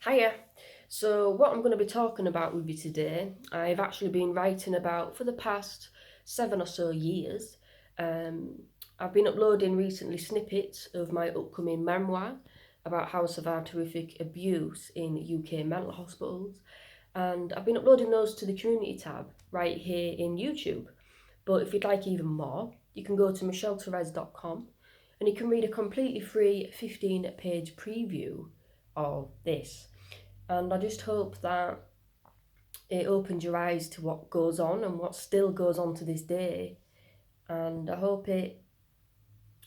Hiya. So what I'm going to be talking about with you today, I've actually been writing about for the past 7 or so years. Um, I've been uploading recently snippets of my upcoming memoir about how I survived horrific abuse in UK mental hospitals. And I've been uploading those to the community tab right here in YouTube. But if you'd like even more, you can go to michelletherese.com and you can read a completely free 15-page preview of this. And I just hope that it opens your eyes to what goes on and what still goes on to this day. And I hope it,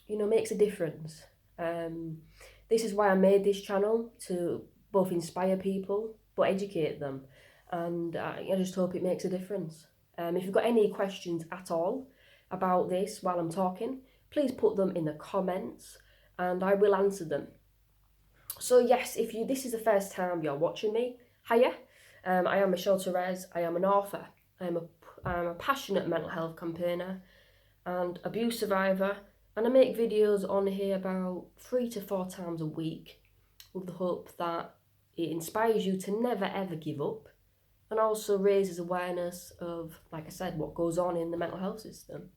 makes a difference. This is why I made this channel, to both inspire people but educate them. And I just hope it makes a difference. If you've got any questions at all about this while I'm talking, please put them in the comments and I will answer them. So yes, if this is the first time you're watching me, hiya. I am Michelle Therese. I am an author. I'm a passionate mental health campaigner and abuse survivor, and I make videos on here about 3 to 4 times a week with the hope that it inspires you to never ever give up and also raises awareness of, like I said, what goes on in the mental health system.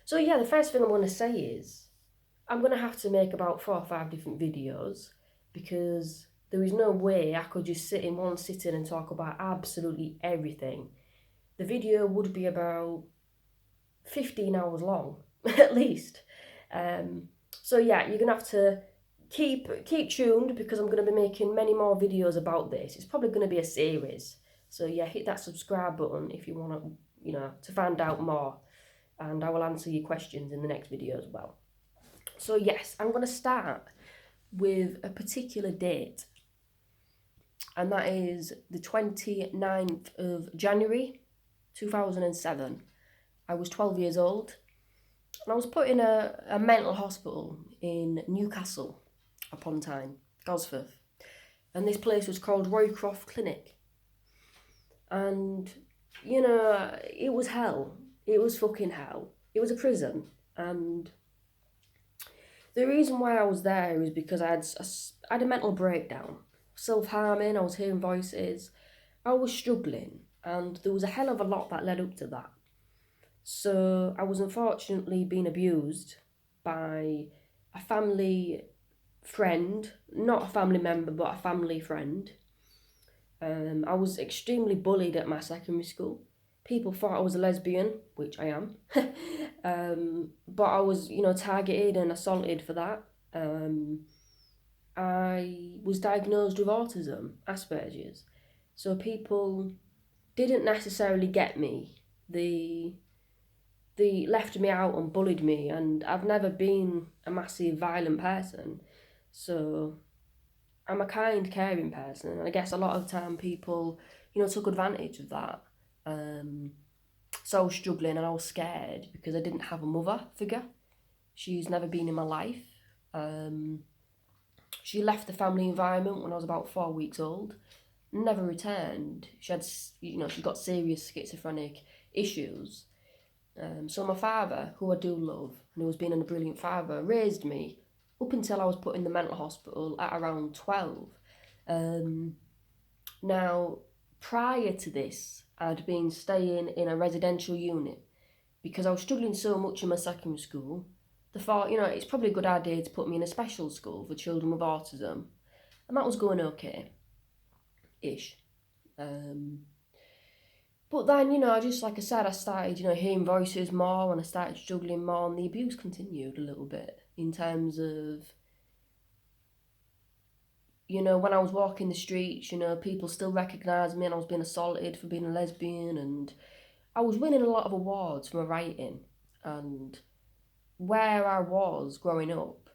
So yeah, the first thing I want to say is I'm going to have to make about 4 or 5 different videos because there is no way I could just sit in one sitting and talk about absolutely everything. The video would be about 15 hours long, at least. So yeah, you're going to have to keep tuned because I'm going to be making many more videos about this. It's probably going to be a series. So yeah, hit that subscribe button if you want to find out more. And I will answer your questions in the next video as well. So yes, I'm going to start with a particular date, and that is the 29th of January 2007. I was 12 years old and I was put in a mental hospital in Newcastle upon Tyne, Gosforth, and this place was called Roycroft Clinic. And it was hell. It was fucking hell. It was a prison. And the reason why I was there is because I had a mental breakdown, self-harming, I was hearing voices, I was struggling, and there was a hell of a lot that led up to that. So I was unfortunately being abused by a family friend, not a family member, but a family friend. I was extremely bullied at my secondary school. People thought I was a lesbian, which I am. But I was, targeted and assaulted for that. I was diagnosed with autism, Asperger's. So people didn't necessarily get me. They left me out and bullied me, and I've never been a massive violent person. So I'm a kind, caring person, and I guess a lot of the time people, took advantage of that. So I was struggling and I was scared because I didn't have a mother figure. She's never been in my life. She left the family environment when I was about 4 weeks old, never returned. She had, she got serious schizophrenic issues. So my father, who I do love, and who has been a brilliant father, raised me up until I was put in the mental hospital at around 12. Now, prior to this, I'd been staying in a residential unit because I was struggling so much in my secondary school. They thought, it's probably a good idea to put me in a special school for children with autism. And that was going okay-ish. But then, just like I said, I started, hearing voices more and I started struggling more, and the abuse continued a little bit in terms of, when I was walking the streets, people still recognised me and I was being assaulted for being a lesbian, and I was winning a lot of awards for my writing. And where I was growing up,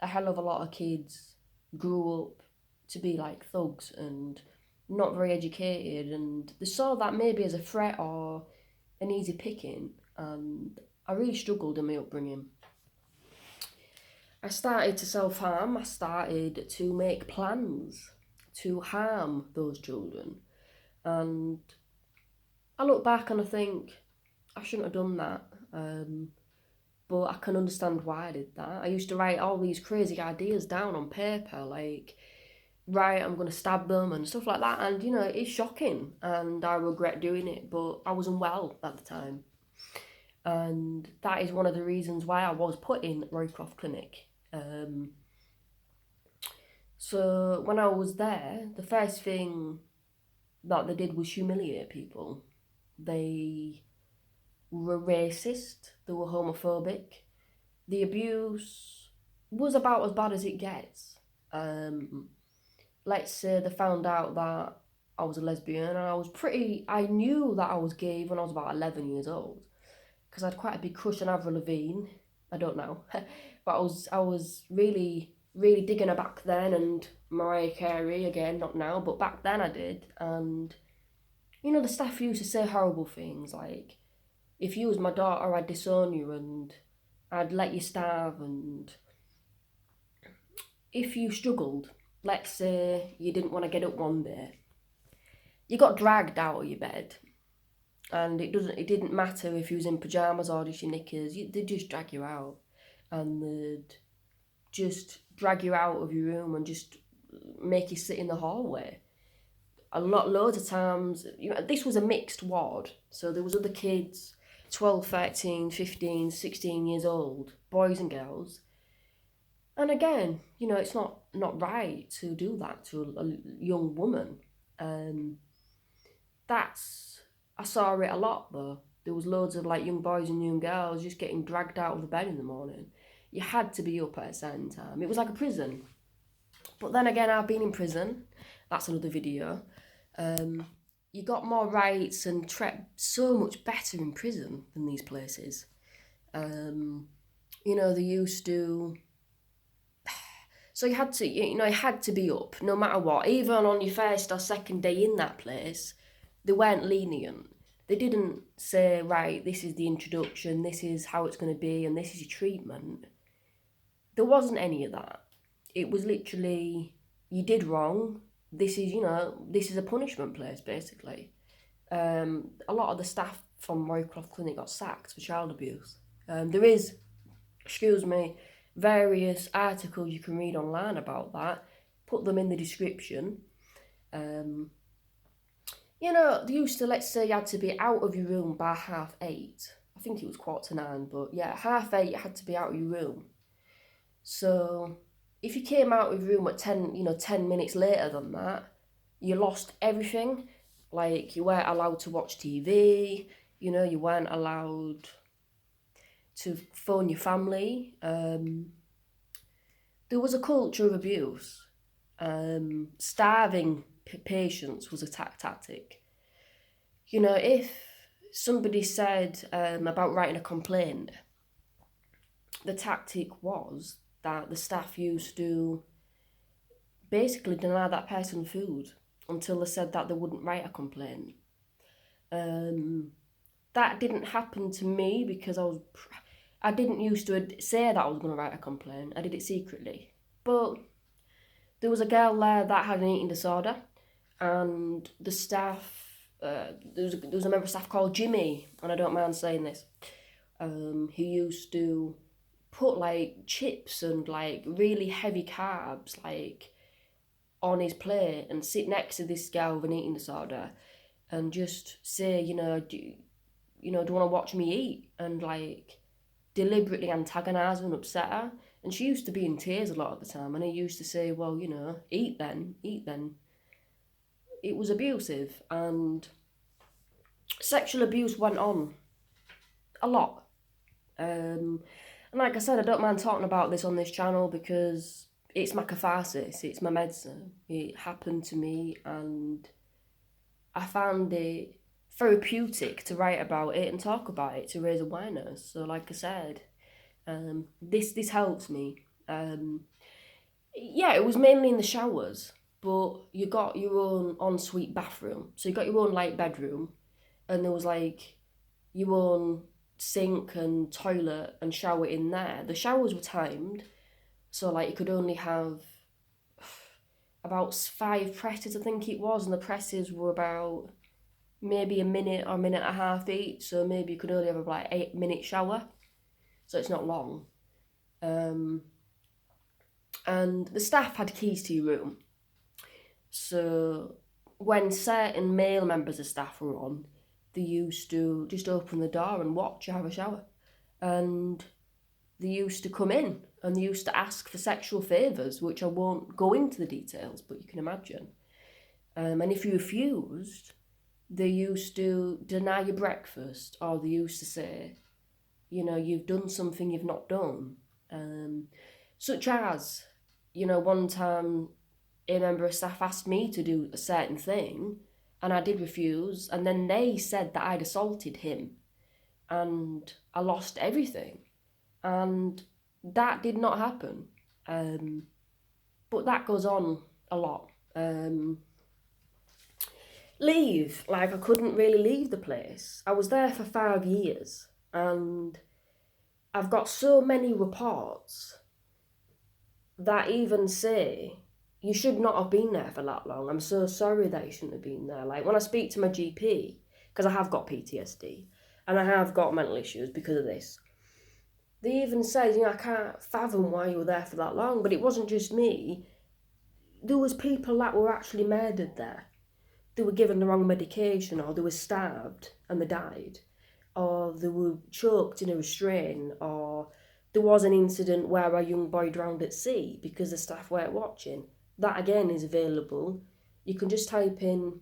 a hell of a lot of kids grew up to be like thugs and not very educated, and they saw that maybe as a threat or an easy picking, and I really struggled in my upbringing. I started to self-harm. I started to make plans to harm those children, and I look back and I think I shouldn't have done that. But I can understand why I did that. I used to write all these crazy ideas down on paper, like right, I'm going to stab them and stuff like that. And, you know, it's shocking and I regret doing it, but I was unwell at the time. And that is one of the reasons why I was put in Roycroft Clinic. So when I was there, the first thing that they did was humiliate people. They were racist, they were homophobic. The abuse was about as bad as it gets. Let's say they found out that I was a lesbian, and I knew that I was gay when I was about 11 years old, because I had quite a big crush on Avril Lavigne. I don't know, but I was really really digging her back then, and Mariah Carey again, not now, but back then I did. And you know, the staff used to say horrible things like, if you was my daughter, I'd disown you and I'd let you starve. And if you struggled, let's say you didn't want to get up one day, you got dragged out of your bed, and it didn't matter if you was in pajamas or just your knickers. They'd just drag you out, and they'd just drag you out of your room and just make you sit in the hallway. Loads of times, you know, this was a mixed ward, so there was other kids, 12, 13, 15, 16 years old, boys and girls. And again, you know, it's not right to do that to a young woman. Um, that's I saw it a lot though. There was loads of like young boys and young girls just getting dragged out of the bed in the morning. You had to be up at a certain time. It was like a prison. But then again, I've been in prison. That's another video. You got more rights and so much better in prison than these places. You know, they used to. So you had to be up no matter what. Even on your first or second day in that place, they weren't lenient. They didn't say, right, this is the introduction, this is how it's going to be, and this is your treatment. There wasn't any of that. It was literally, you did wrong. This is a punishment place, basically. A lot of the staff from Roycroft Clinic got sacked for child abuse. There is, various articles you can read online about that. Put them in the description. You know, they used to, let's say you had to be out of your room by 8:30. I think it was 8:45, but yeah, 8:30 you had to be out of your room. So if you came out of your room at 10 minutes later than that, you lost everything. Like, you weren't allowed to watch TV, you weren't allowed to phone your family. There was a culture of abuse. Starving patients was a tactic. You know, if somebody said about writing a complaint, the tactic was that the staff used to basically deny that person food until they said that they wouldn't write a complaint. That didn't happen to me because I didn't used to say that I was going to write a complaint. I did it secretly. But there was a girl there that had an eating disorder, and the staff, there was a member of staff called Jimmy, and I don't mind saying this, who used to put like chips and like really heavy carbs like on his plate and sit next to this girl with an eating disorder and just say, do you want to watch me eat? And like deliberately antagonise her and upset her. And she used to be in tears a lot of the time, and he used to say, well, eat then, eat then. It was abusive, and sexual abuse went on a lot. And like I said, I don't mind talking about this on this channel because it's my catharsis, it's my medicine. It happened to me, and I found it therapeutic to write about it and talk about it to raise awareness. So like I said, this helps me. Yeah, it was mainly in the showers, but you got your own ensuite bathroom. So you got your own like bedroom, and there was like your own sink and toilet and shower in there. The showers were timed, so like you could only have about 5 presses, I think it was, and the presses were about maybe a minute or a minute and a half each. So maybe you could only have a like 8-minute shower, so it's not long. And the staff had keys to your room. So when certain male members of staff were on, they used to just open the door and watch you have a shower. And they used to come in and they used to ask for sexual favours, which I won't go into the details, but you can imagine. And if you refused, they used to deny you breakfast, or they used to say, you've done something you've not done. Such as, one time a member of staff asked me to do a certain thing, and I did refuse, and then they said that I'd assaulted him, and I lost everything. And that did not happen. But that goes on a lot. Leave, like I couldn't really leave the place. I was there for 5 years, and I've got so many reports that even say you should not have been there for that long. I'm so sorry that you shouldn't have been there. Like when I speak to my GP, because I have got PTSD and I have got mental issues because of this, they even say, I can't fathom why you were there for that long. But it wasn't just me. There was people that were actually murdered there. They were given the wrong medication, or they were starved and they died, or they were choked in a restraint, or there was an incident where a young boy drowned at sea because the staff weren't watching. That again is available. You can just type in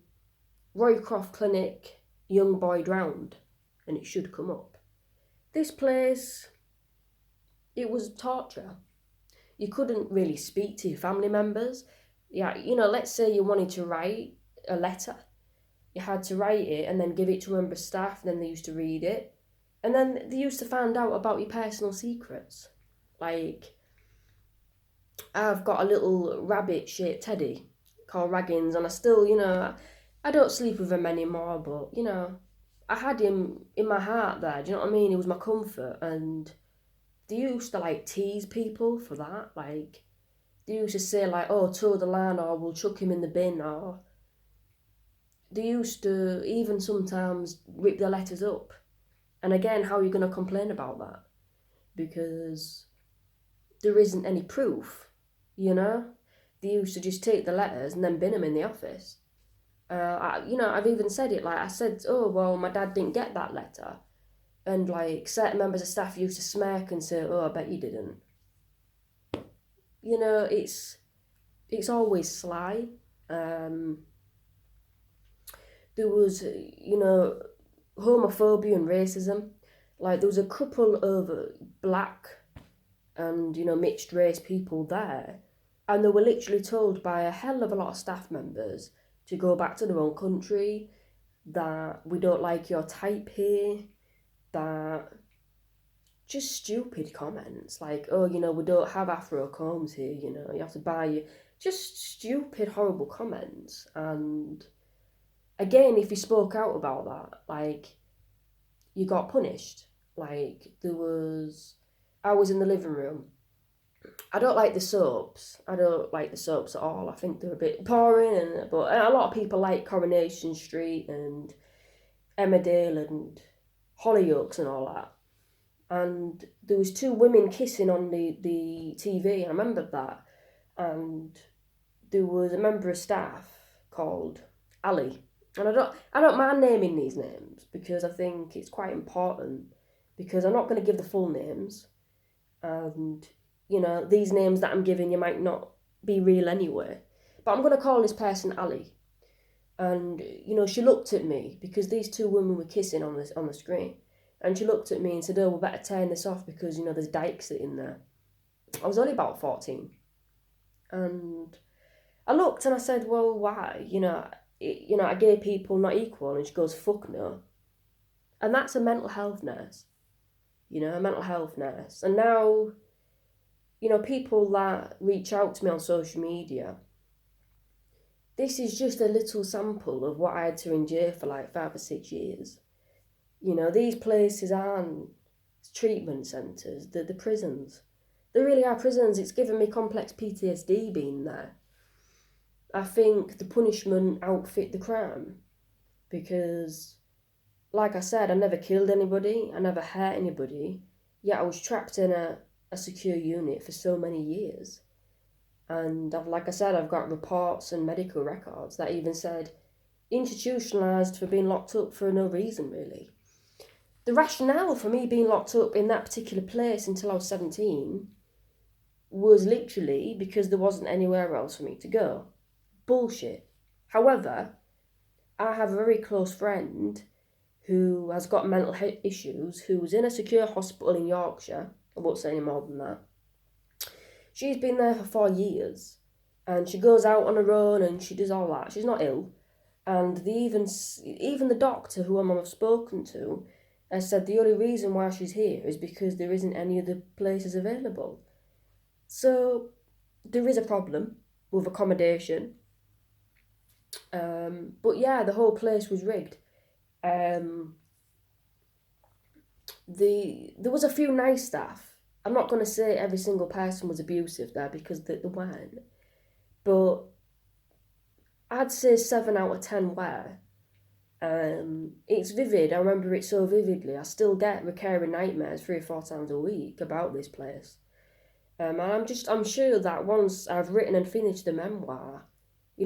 Roycroft Clinic young boy drowned and it should come up. This place, it was torture. You couldn't really speak to your family members. Yeah, let's say you wanted to write a letter. You had to write it and then give it to a member of staff, and then they used to read it. And then they used to find out about your personal secrets. Like, I've got a little rabbit-shaped teddy called Raggins, and I still, I don't sleep with him anymore, but, I had him in my heart there, do you know what I mean? He was my comfort, and they used to, like, tease people for that. Like, they used to say, like, oh, toe the line, or we'll chuck him in the bin, or they used to even sometimes rip their letters up. And again, how are you going to complain about that? Because there isn't any proof, They used to just take the letters and then bin them in the office. I've even said it, like, I said, oh, well, my dad didn't get that letter. And, like, certain members of staff used to smirk and say, oh, I bet you didn't. It's always sly. There was, homophobia and racism. Like, there was a couple of black and, mixed race people there, and they were literally told by a hell of a lot of staff members to go back to their own country, that we don't like your type here, that just stupid comments like, oh, we don't have Afro combs here, you have to buy you. Just stupid, horrible comments. And again, if you spoke out about that, like, you got punished. Like, I was in the living room. I don't like the soaps. I don't like the soaps at all. I think they're a bit boring, but a lot of people like Coronation Street and Emmerdale and Hollyoaks and all that. And there was two women kissing on the TV. I remembered that. And there was a member of staff called Ali. And I don't mind naming these names because I think it's quite important, because I'm not going to give the full names, and these names that I'm giving you might not be real anyway. But I'm going to call this person Ali. And she looked at me because these two women were kissing on the screen, and she looked at me and said, "Oh, we better turn this off because there's dykes in there." I was only about 14, and I looked and I said, "Well, why? Are gay people not equal?" And she goes, "Fuck no." And that's a mental health nurse, a mental health nurse. And now, people that reach out to me on social media, this is just a little sample of what I had to endure for like 5 or 6 years. These places aren't treatment centres, they're the prisons. They really are prisons. It's given me complex PTSD being there. I think the punishment outfit the crime, because, like I said, I never killed anybody, I never hurt anybody, yet I was trapped in a secure unit for so many years. And like I said, I've got reports and medical records that even said institutionalised for being locked up for no reason, really. The rationale for me being locked up in that particular place until I was 17 was literally because there wasn't anywhere else for me to go. Bullshit. However, I have a very close friend who has got mental issues, who was in a secure hospital in Yorkshire. I won't say any more than that. She's been there for 4 years, and she goes out on her own and she does all that. She's not ill, and even the doctor who I've spoken to has said the only reason why she's here is because there isn't any other places available. So there is a problem with accommodation. But yeah, the whole place was rigged. There was a few nice staff. I'm not going to say every single person was abusive there because they weren't. But I'd say 7 out of 10 were. It's vivid. I remember it so vividly. I still get recurring nightmares 3 or 4 times a week about this place. And I'm sure that once I've written and finished the memoir,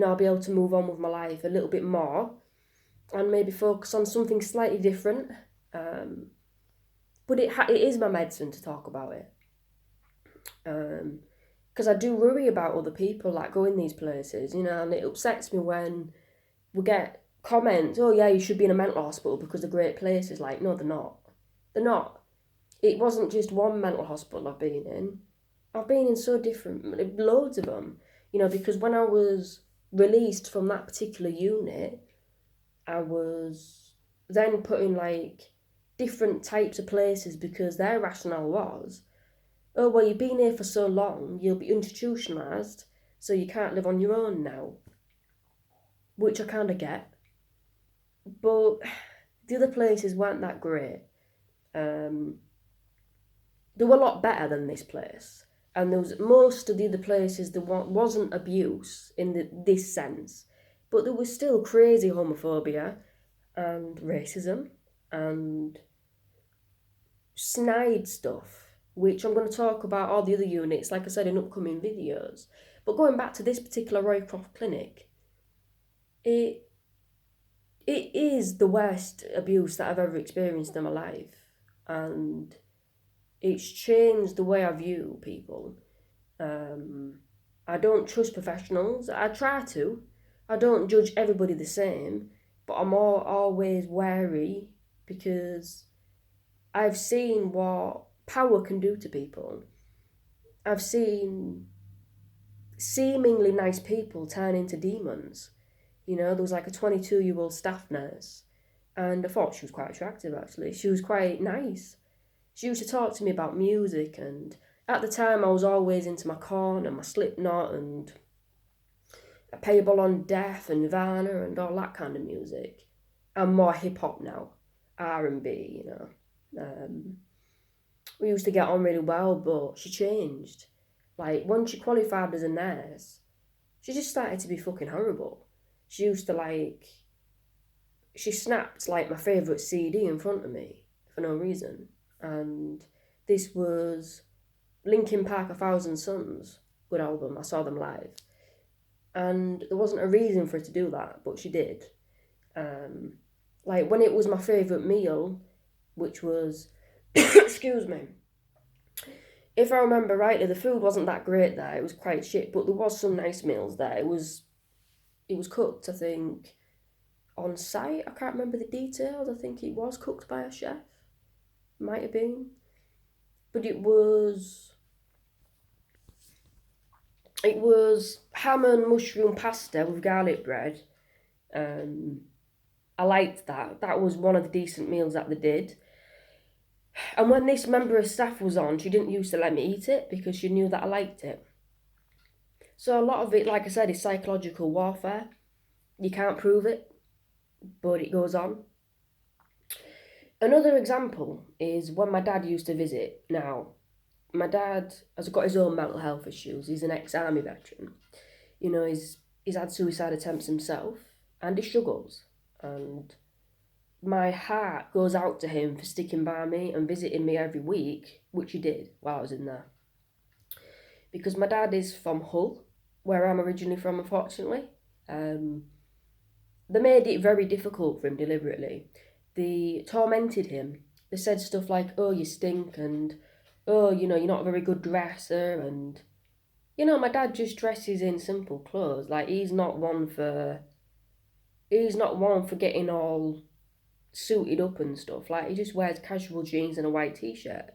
I'll be able to move on with my life a little bit more and maybe focus on something slightly different. But it is my medicine to talk about it. Because I do worry about other people that go in these places, and it upsets me when we get comments, oh yeah, you should be in a mental hospital because they're great places. Like, no, they're not. They're not. It wasn't just one mental hospital I've been in. I've been in so different, loads of them, because when I was released from that particular unit, I was then put in like different types of places because their rationale was, oh, well, you've been here for so long, you'll be institutionalised, so you can't live on your own now. Which I kind of get. But the other places weren't that great. They were a lot better than this place. And there was most of the other places there wasn't abuse in this sense. But there was still crazy homophobia and racism and snide stuff, which I'm going to talk about all the other units, like I said, in upcoming videos. But going back to this particular Roycroft Clinic, it is the worst abuse that I've ever experienced in my life. And it's changed the way I view people. I don't trust professionals. I try to. I don't judge everybody the same, but I'm always wary because I've seen what power can do to people. I've seen seemingly nice people turn into demons. There was like a 22-year-old staff nurse, and I thought she was quite attractive actually. She was quite nice. She used to talk to me about music, and at the time I was always into my Korn and my Slipknot and Payable on Death and Nirvana and all that kind of music. I'm more hip-hop now, R&B, We used to get on really well, but she changed. Like, when she qualified as a nurse, she just started to be fucking horrible. She used to, she snapped, my favourite CD in front of me for no reason. And this was Linkin Park, A Thousand Suns, good album. I saw them live. And there wasn't a reason for her to do that, but she did. When it was my favourite meal, which was, excuse me, if I remember rightly, the food wasn't that great there. It was quite shit, but there was some nice meals there. It was cooked, I think, on site. I can't remember the details. I think it was cooked by a chef. Might have been. But it was ham and mushroom pasta with garlic bread. I liked that. That was one of the decent meals that they did. And when this member of staff was on, she didn't used to let me eat it because she knew that I liked it. So a lot of it, like I said, is psychological warfare. You can't prove it, but it goes on. Another example is when my dad used to visit. Now, my dad has got his own mental health issues. He's an ex-army veteran. He's had suicide attempts himself, and he struggles. And my heart goes out to him for sticking by me and visiting me every week, which he did while I was in there. Because my dad is from Hull, where I'm originally from, unfortunately. They made it very difficult for him deliberately. They tormented him. They said stuff like, "Oh, you stink," and "Oh, you're not a very good dresser," and my dad just dresses in simple clothes. Like he's not one for getting all suited up and stuff. Like he just wears casual jeans and a white t-shirt.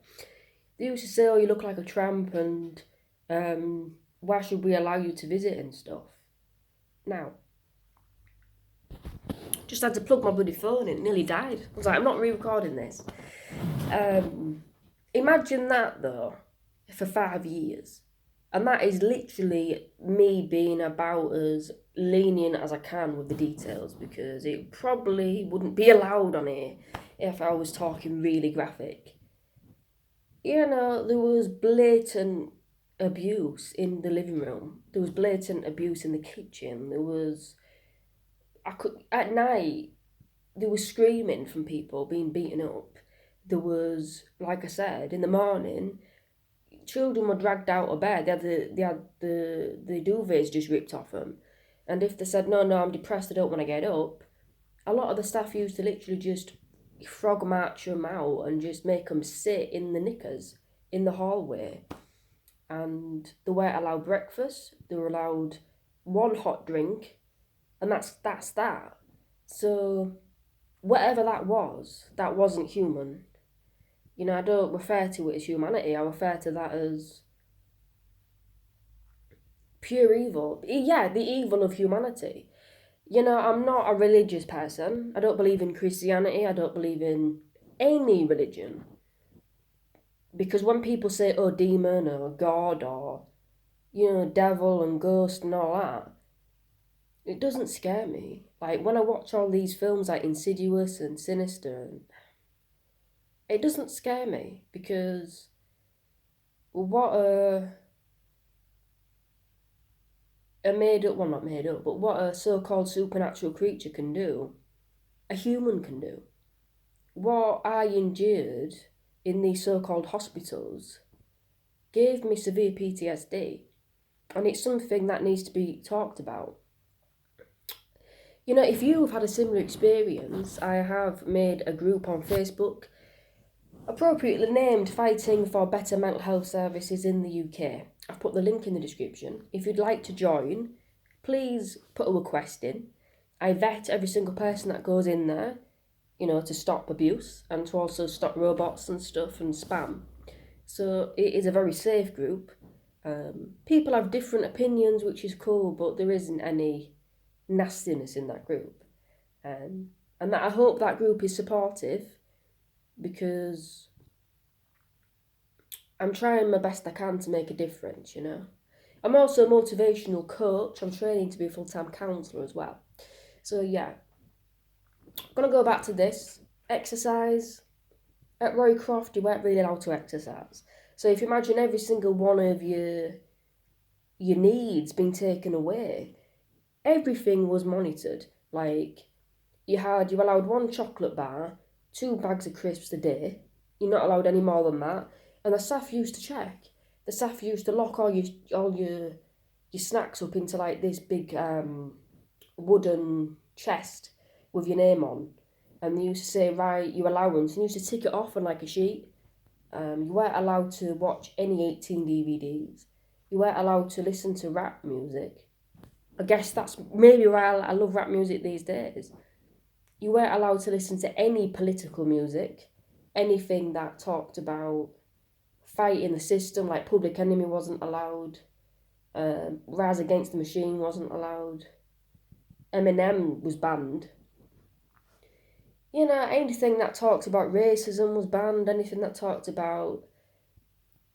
They used to say, "Oh, you look like a tramp," and why should we allow you to visit and stuff? Now, just had to plug my bloody phone in, nearly died. I was like, I'm not re-recording this. Imagine that though, for 5 years. And that is literally me being about as lenient as I can with the details, because it probably wouldn't be allowed on here if I was talking really graphic. There was blatant abuse in the living room. There was blatant abuse in the kitchen. At night, there was screaming from people being beaten up. There was, like I said, in the morning, children were dragged out of bed. They had the duvets just ripped off them. And if they said, no, I'm depressed, I don't want to get up, a lot of the staff used to literally just frog march them out and just make them sit in the knickers in the hallway. And they weren't allowed breakfast. They were allowed one hot drink, and that's that. So whatever that wasn't human. I don't refer to it as humanity. I refer to that as pure evil. Yeah, the evil of humanity. I'm not a religious person. I don't believe in Christianity. I don't believe in any religion. Because when people say, oh, demon or God or, devil and ghost and all that, it doesn't scare me. Like, when I watch all these films like Insidious and Sinister, it doesn't scare me, because what a made up, well, not made up, but what a so-called supernatural creature can do, a human can do. What I endured in these so-called hospitals gave me severe PTSD, and it's something that needs to be talked about. If you've had a similar experience, I have made a group on Facebook, appropriately named Fighting for Better Mental Health Services in the UK. I've put the link in the description. If you'd like to join, please put a request in. I vet every single person that goes in there, to stop abuse and to also stop robots and stuff and spam. So it is a very safe group. People have different opinions, which is cool, but there isn't any nastiness in that group. And that I hope that group is supportive, because I'm trying my best I can to make a difference, I'm also a motivational coach. I'm training to be a full-time counsellor as well. So yeah, I'm going to go back to this. Exercise. At Roycroft, you weren't really allowed to exercise. So if you imagine every single one of your needs being taken away, everything was monitored. Like, you allowed 1 chocolate bar, 2 bags of crisps a day. You're not allowed any more than that. And the staff used to check. The staff used to lock all your snacks up into like this big wooden chest with your name on. And they used to say, right, your allowance. And you used to tick it off on like a sheet. You weren't allowed to watch any 18 DVDs. You weren't allowed to listen to rap music. I guess that's maybe why I love rap music these days. You weren't allowed to listen to any political music, anything that talked about fighting the system, like Public Enemy wasn't allowed, Rise Against the Machine wasn't allowed, Eminem was banned. Anything that talked about racism was banned, anything that talked about,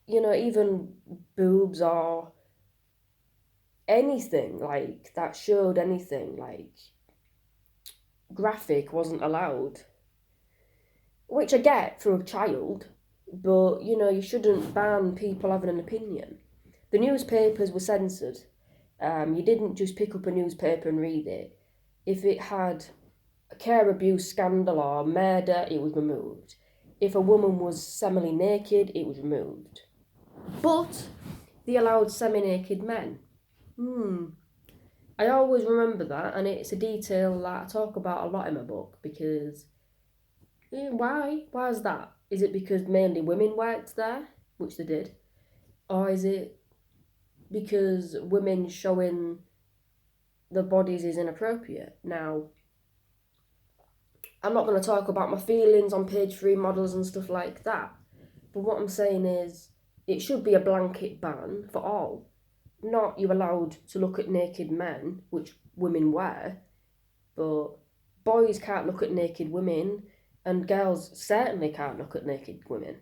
even boobs or anything, like, that showed anything, like, graphic wasn't allowed. Which I get for a child, but, you shouldn't ban people having an opinion. The newspapers were censored. You didn't just pick up a newspaper and read it. If it had a care abuse scandal or murder, it was removed. If a woman was semi-naked, it was removed. But they allowed semi-naked men. I always remember that, and it's a detail that I talk about a lot in my book because why? Why is that? Is it because mainly women worked there, which they did, or is it because women showing their bodies is inappropriate? Now, I'm not going to talk about my feelings on page 3 models and stuff like that, but what I'm saying is it should be a blanket ban for all. Not you allowed to look at naked men, which women wear, but boys can't look at naked women, and girls certainly can't look at naked women.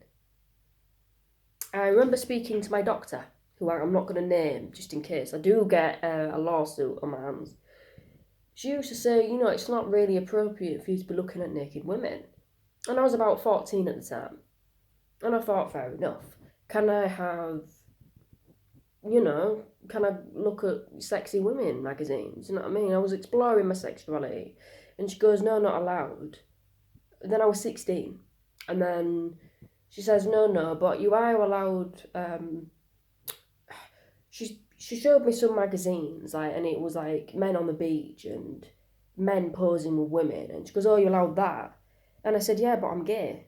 I remember speaking to my doctor, who I'm not going to name just in case I do get a lawsuit on my hands. She used to say, it's not really appropriate for you to be looking at naked women. And I was about 14 at the time. And I thought, fair enough. Can I look at sexy women magazines? You know what I mean? I was exploring my sexuality. And she goes, no, not allowed. Then I was 16. And then she says, no, but you are allowed. She showed me some magazines, and it was like men on the beach and men posing with women. And she goes, oh, you're allowed that? And I said, yeah, but I'm gay.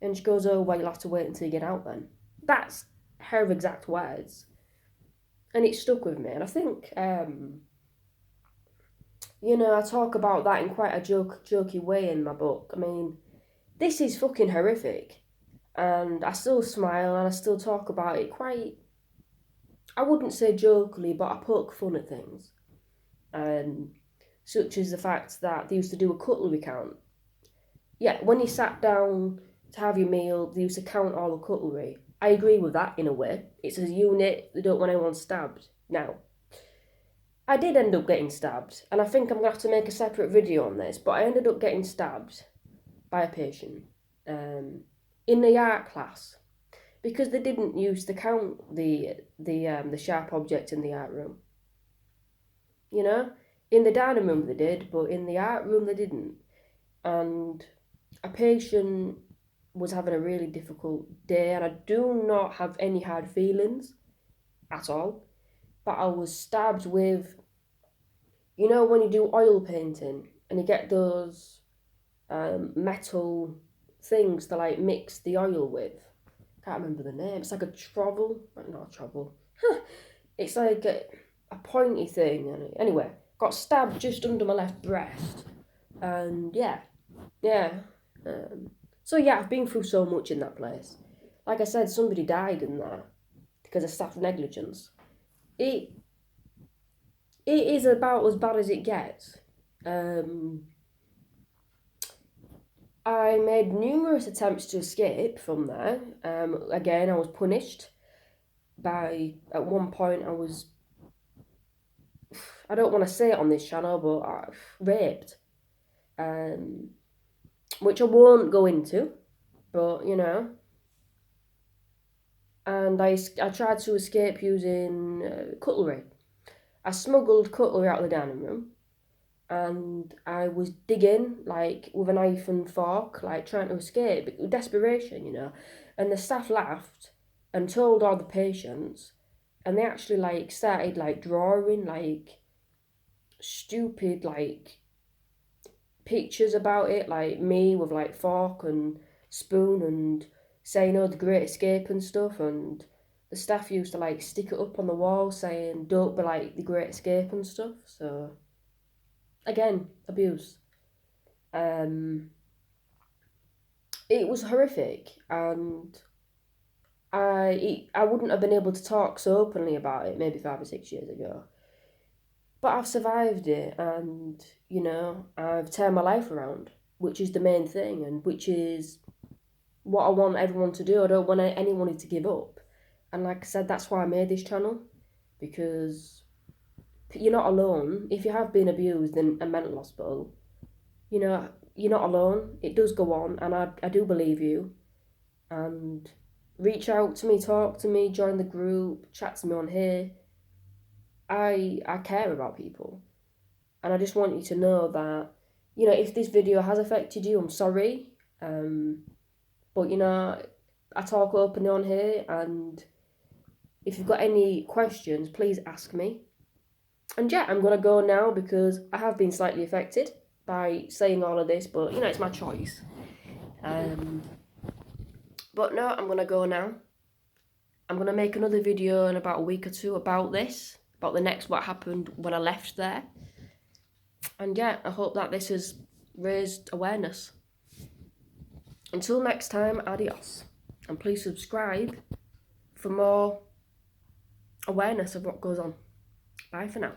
And she goes, oh, well, you'll have to wait until you get out then. That's her exact words. And it stuck with me. And I think, I talk about that in quite a jokey way in my book. I mean, this is fucking horrific. And I still smile and I still talk about it quite, I wouldn't say jokingly, but I poke fun at things. Such as the fact that they used to do a cutlery count. Yeah, when you sat down to have your meal, they used to count all the cutlery. I agree with that in a way. It's a unit, they don't want anyone stabbed. Now, I did end up getting stabbed, and I think I'm going to have to make a separate video on this, but I ended up getting stabbed by a patient in the art class because they didn't use to count the sharp object in the art room. In the dining room they did, but in the art room they didn't. And a patient was having a really difficult day, and I do not have any hard feelings at all, but I was stabbed with, when you do oil painting and you get those metal things to mix the oil with. Can't remember the name. It's like a trowel, but not a trowel. It's like a pointy thing. Anyway, got stabbed just under my left breast, and yeah. I've been through so much in that place. Like I said, somebody died in there because of staff negligence. It is about as bad as it gets. I made numerous attempts to escape from there. Again, I was punished at one point I don't want to say it on this channel, but I raped. Which I won't go into, but and I tried to escape using cutlery. I smuggled cutlery out of the dining room, and I was digging with a knife and fork, trying to escape with desperation, and the staff laughed and told all the patients, and they actually started drawing stupid pictures about it, me with fork and spoon and saying, oh, the Great Escape and stuff, and the staff used to stick it up on the wall saying, don't be like the Great Escape and stuff. So again, abuse. It was horrific, and I wouldn't have been able to talk so openly about it maybe 5 or 6 years ago. But I've survived it, and, I've turned my life around, which is the main thing, and which is what I want everyone to do. I don't want anyone to give up. And like I said, that's why I made this channel, because you're not alone. If you have been abused in a mental hospital, you're not alone. It does go on, and I do believe you. And reach out to me, talk to me, join the group, chat to me on here. I care about people, and I just want you to know that, if this video has affected you, I'm sorry, but I talk openly on here, and if you've got any questions, please ask me. And yeah, I'm going to go now because I have been slightly affected by saying all of this, but it's my choice. But no, I'm going to go now. I'm going to make another video in about a week or two about this, about what happened when I left there. And yeah, I hope that this has raised awareness. Until next time, adios. And please subscribe for more awareness of what goes on. Bye for now.